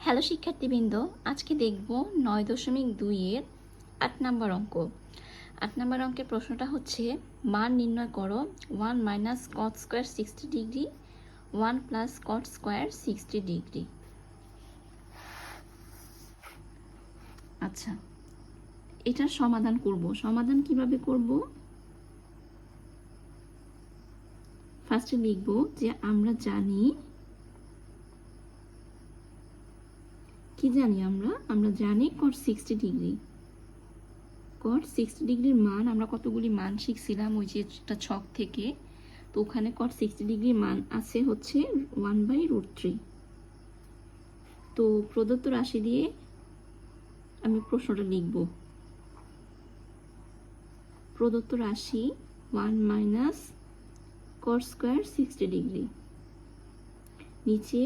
Hello শিক্ষার্থীবৃন্দ, আজকে দেখব 9.2-এর 8 নম্বর অঙ্ক। 8 নম্বর অঙ্কের প্রশ্নটা হচ্ছে মান নির্ণয় করো 1 minus cot square 60 degree 1 plus cot square 60 degree. আচ্ছা, এটার সমাধান করব। সমাধান কিভাবে করব? ফার্স্টে লিখব যে আমরা জানি, কি জানি আমরা জানি cot 60 ডিগ্রি। cot 60 ডিগ্রির মান আমরা কতগুলি মান শিখছিলাম ওই যে একটা ছক থেকে। তো ওখানে cot 60 ডিগ্রির মান আছে হচ্ছে 1/√3। তো প্রদত্ত রাশি দিয়ে আমি প্রশ্নটা লিখব। প্রদত্ত রাশি 1 মাইনাস cot স্কোয়ার 60 ডিগ্রি, নিচে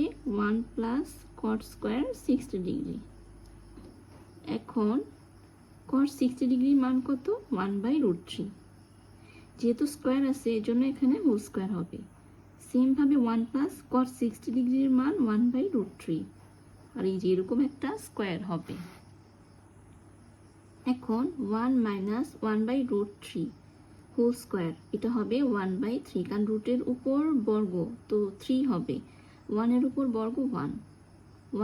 1 প্লাস cot স্কোয়ার 60 ডিগ্রি। এখন cot 60 ডিগ্রির মান কত? 1/√3। যেহেতু স্কোয়ার আছে এর জন্য এখানে হোল স্কোয়ার হবে। সেম ভাবে 1 প্লাস cot 60 ডিগ্রির মান 1/√3, আর এই যে এরকম একটা স্কোয়ার হবে। এখন 1 মাইনাস 1/√3 হোল স্কোয়ার, এটা হবে 1/3, কারণ রুটের উপর বর্গ তো 3 হবে। 1 এর উপর বর্গ 1,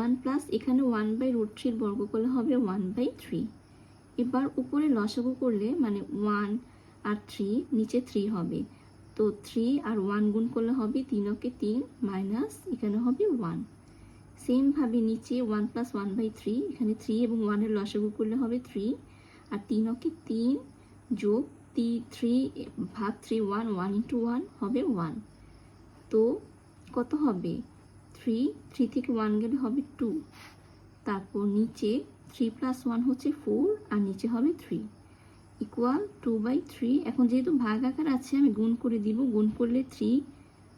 1 প্লাস এখানে 1/√3 বর্গ করলে হবে 1/3। এবার উপরে লসাগু করলে মানে 1 আর 3, নিচে 3 হবে। তো 3 আর 1 গুণ করলে হবে 3 কে 3 মাইনাস এখানে হবে 1। সেম ভাবে নিচে 1 প্লাস 1/3, এখানে 3 এবং 1 এর লসাগু করলে হবে 3, আর 3 কে 3 যোগ 3 ভাগ 3 1, 1 ইন্টু 1 হবে 1। তো কত হবে? 3 থেকে 1 গেলে হবে 2। তারপর নিচে 3 প্লাস 1 হচ্ছে 4, আর নিচে হবে 3 ইকুয়াল 2/3। এখন যেহেতু ভাগ আকার আছে আমি গুণ করে দিব। গুণ করলে 3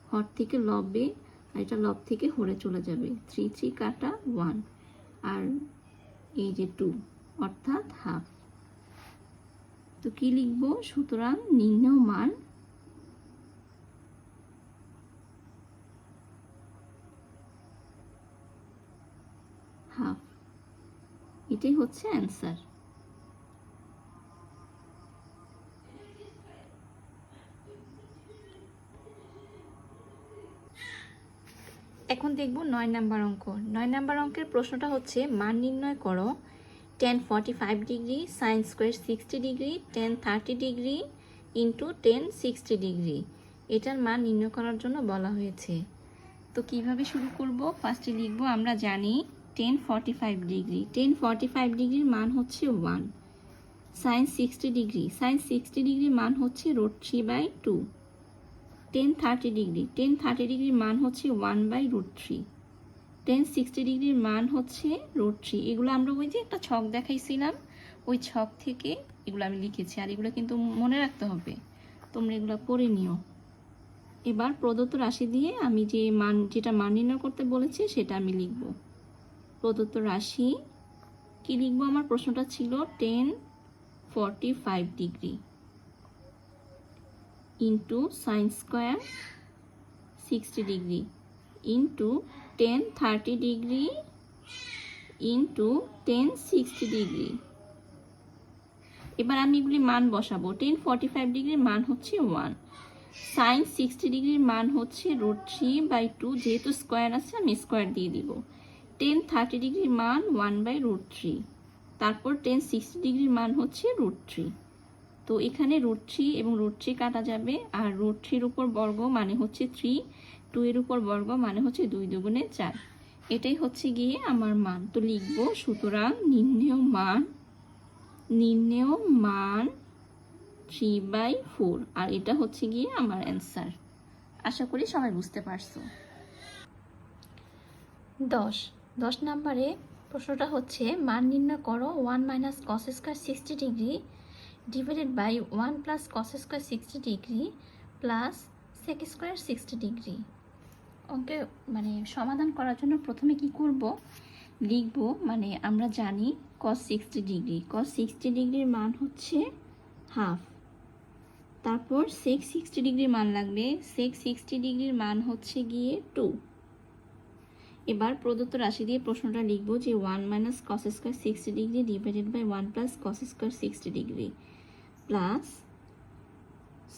হর থেকে লবে, আর এটা লব থেকে হরে চলে যাবে। 3 3 কাটা 1, আর এই যে 2 অর্থাৎ হাফ। তো কি লিখব? সুতরাং নির্ণেয় মান হাফ। এটাই হচ্ছে অ্যান্সার। এখন দেখব 9 নাম্বার অঙ্ক। 9 নাম্বার অঙ্কের প্রশ্নটা হচ্ছে মান নির্ণয় করো tan 45 degree sin square 60 degree tan 30 degree into tan 60 degree. এটার মান নির্ণয় করার জন্য বলা হয়েছে। তো কিভাবে শুরু করব? ফার্স্টে লিখব আমরা জানি tan 45 ডিগ্রি। tan 45 ডিগ্রির মান হচ্ছে 1। sin 60 ডিগ্রি, sin 60 ডিগ্রির মান হচ্ছে √3/2। tan 30 ডিগ্রি, tan 30 ডিগ্রির মান হচ্ছে 1/√3। tan 60 ডিগ্রির মান হচ্ছে √3। এগুলো আমরা ওই যে একটা ছক দেখাইছিলাম, ওই ছক থেকে এগুলো আমি লিখেছি, আর এগুলো কিন্তু মনে রাখতে হবে, তোমরা এগুলো পড়ে নিও। এবার প্রদত্ত রাশি দিয়ে আমি যেটা মান নির্ণয় করতে বলেছি সেটা আমি লিখব। প্রদত্ত রাশি কি লিখব? আমার প্রশ্নটা ছিল tan 45 degree into sine square 60 degree into tan 30 degree into tan 60 degree. এবার আমি এগুলি মান বসাবো। tan 45 ডিগ্রির মান হচ্ছে 1, sin 60 ডিগ্রির মান হচ্ছে √3/2, যেহেতু স্কোয়ার আছে আমি স্কোয়ার দিয়ে দিব। tan 30 ডিগ্রির মান 1/√3, তারপর tan 60 ডিগ্রির মান হচ্ছে √3। তো এখানে √3 এবং √3 কাটা যাবে, আর √3-র উপর বর্গ মানে হচ্ছে 3, 2 এর উপর বর্গ মানে হচ্ছে 2 দুগুণে 4। এটাই হচ্ছে গিয়ে আমার মান। তো লিখব সুতরাং নির্ণেয় মান 3/4, আর এটা হচ্ছে গিয়ে আমার অ্যান্সার। আশা করি সবাই বুঝতে পারছো। 10 নম্বরে প্রশ্নটা হচ্ছে মান নির্ণয় করো 1 minus cos square 60 degree divided by 1 plus cos square 60 degree plus sec square 60 degree. অঙ্কে মানে সমাধান করার জন্য প্রথমে কি করব? লিখব মানে আমরা জানি cos 60 ডিগ্রি, cos 60 ডিগ্রির মান হচ্ছে হাফ। তারপর sec 60 ডিগ্রির মান লাগবে, sec 60 ডিগ্রির মান হচ্ছে গিয়ে 2। এবার প্রদত্ত রাশি দিয়ে প্রশ্নটা লিখব যে 1 minus cos square 60 degree divided by 1 plus cos square 60 degree plus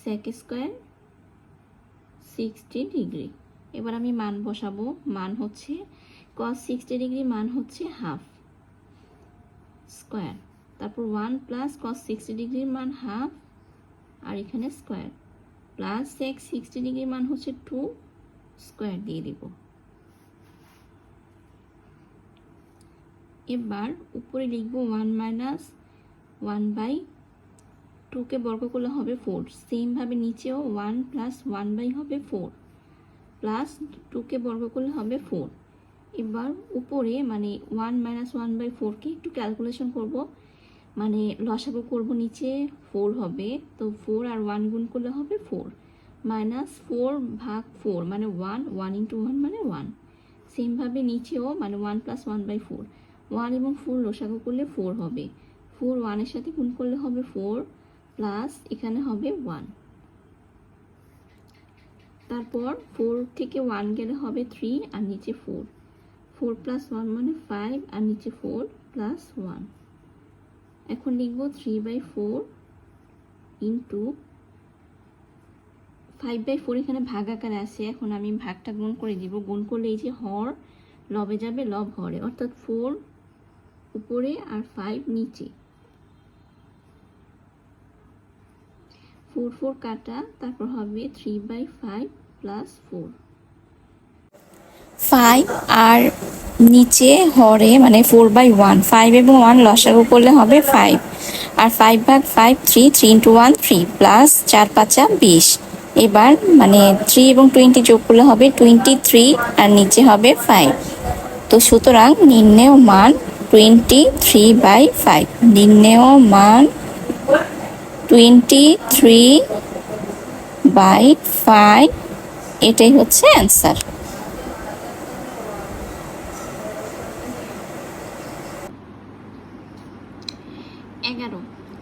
sec square 60 degree. এবার আমি মান বসাবো। মান হচ্ছে কস 60 ডিগ্রি মান হচ্ছে হাফ স্কোয়ার, তারপর 1 প্লাস কস 60 ডিগ্রির মান হাফ আর এখানে স্কোয়ার প্লাস সেক 60 ডিগ্রির মান হচ্ছে 2 স্কোয়ার দিয়ে দিব। এবার উপরে লিখব 1 মাইনাস 1/2 বর্গ করলে হবে 4। সেমভাবে নিচেও 1 প্লাস 1 হবে 4 প্লাস 2 বর্গ করলে হবে 4। এবার উপরে মানে 1 মাইনাস 1/4 একটু ক্যালকুলেশন করব, মানে লসাগু করব, নিচে 4 হবে, তো 4 আর 1 গুণ করলে হবে 4 মাইনাস 4 ভাগ 4 মানে 1 ইন্টু 1 মানে 1। সেমভাবে নিচেও মানে 1 প্লাস 1/4 1 এবং 4 লসাগু করলে 4 হবে, 4 1 সাথে গুণ করলে হবে 4 প্লাস এখানে হবে 1। তারপর 4 থেকে 1 গেলে হবে 3 আর নিচে 4 প্লাস 1 মানে 5 আর নিচে 4 প্লাস 1। এখন লিখব 3/4 ইন্টু 5/4 এখানে ভাগ আকারে আছে, এখন আমি ভাগটা গুণ করে দিব। গুণ করলে এই যে হর লবে যাবে, লব হরে, অর্থাৎ 4 উপরে আর 5 নিচে, 4 4 কাটা, তারপর হবে 3/5 প্লাস 4। 5 আর নিচে হরে মানে 4/1, 5 এবং 1 লসাগু করলে হবে 5 আর 5 ভাগ 5 3 ইন্টু 1 3 প্লাস 4 5 20। এবার মানে 3 এবং 20 যোগ করলে হবে 23 আর নিচে হবে 5। তো সুতরাং নির্ণেয় মান 23/5। নির্ণেয় মান 23/5, এটাই হচ্ছে অ্যান্সার।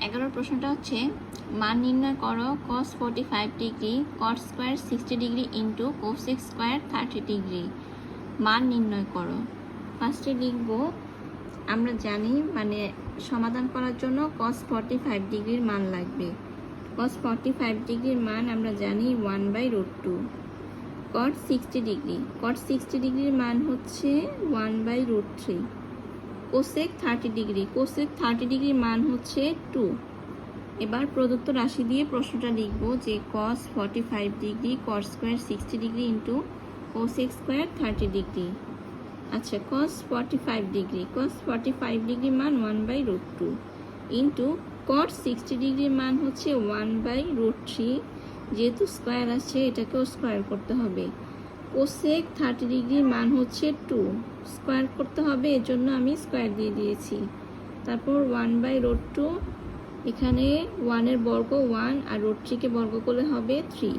11 প্রশ্নটা হচ্ছে মান নির্ণয় করো cos 45 degree cot square 60 degree into cosec square 30 degree. মান নির্ণয় করো। ফার্স্টে লিখব, আমরা জানি মানে সমাধান করার জন্য cos 45 ডিগ্রির মান লাগবে। cos 45 ডিগ্রির মান আমরা জানি 1/√2। cot 60 ডিগ্রির মান হচ্ছে 1/√3। কোসেক 30 ডিগ্রির মান হচ্ছে 2। এবার প্রদত্ত রাশি দিয়ে প্রশ্নটা লিখব যে cos 45 degree cot square 60 degree into cosec square 30 degree. আচ্ছা, cos 45 ডিগ্রির মান 1/√2 ইন্টু cot 60 ডিগ্রির মান হচ্ছে 1/√3। যেহেতু স্কোয়ার আছে এটাকেও স্কোয়ার করতে হবে। কোসেক 30 ডিগ্রির মান হচ্ছে 2, স্কোয়ার করতে হবে, এজন্য আমি স্কোয়ার দিয়ে দিয়েছি। তারপর 1/√2, এখানে 1 এর বর্গ 1 আর √3 বর্গ করলে হবে 3,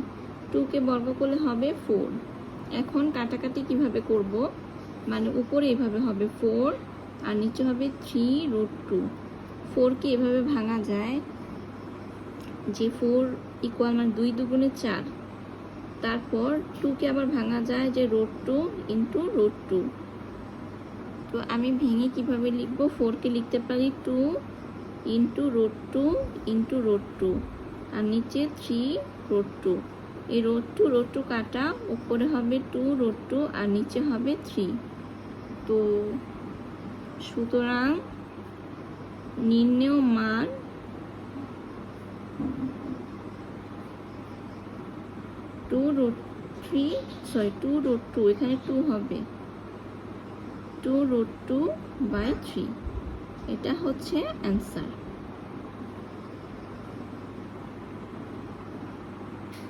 2 বর্গ করলে হবে 4। এখন কাটাকাটি কিভাবে করব, মানে উপরে এভাবে হবে 4 আর নিচে হবে 3√2। 4কে এভাবে ভাঙা যায় যে 4 ইকুয়াল মানে 2 দুগুণে 4। তারপর 2কে আবার ভাঙা যায় যে √2 ইন্টু √2। তো আমি ভেঙে কিভাবে লিখব, 4কে লিখতে পারি 2 ইন্টু √2 ইন্টু √2 আর নিচে 3√2। এই √2 কাটা, উপরে হবে 2√2 আর নিচে হবে 3। তো সুতরাং নির্ণেয় মান 2√2, এখানে 2 হবে 2√2/3। এটা হচ্ছে অ্যান্সার।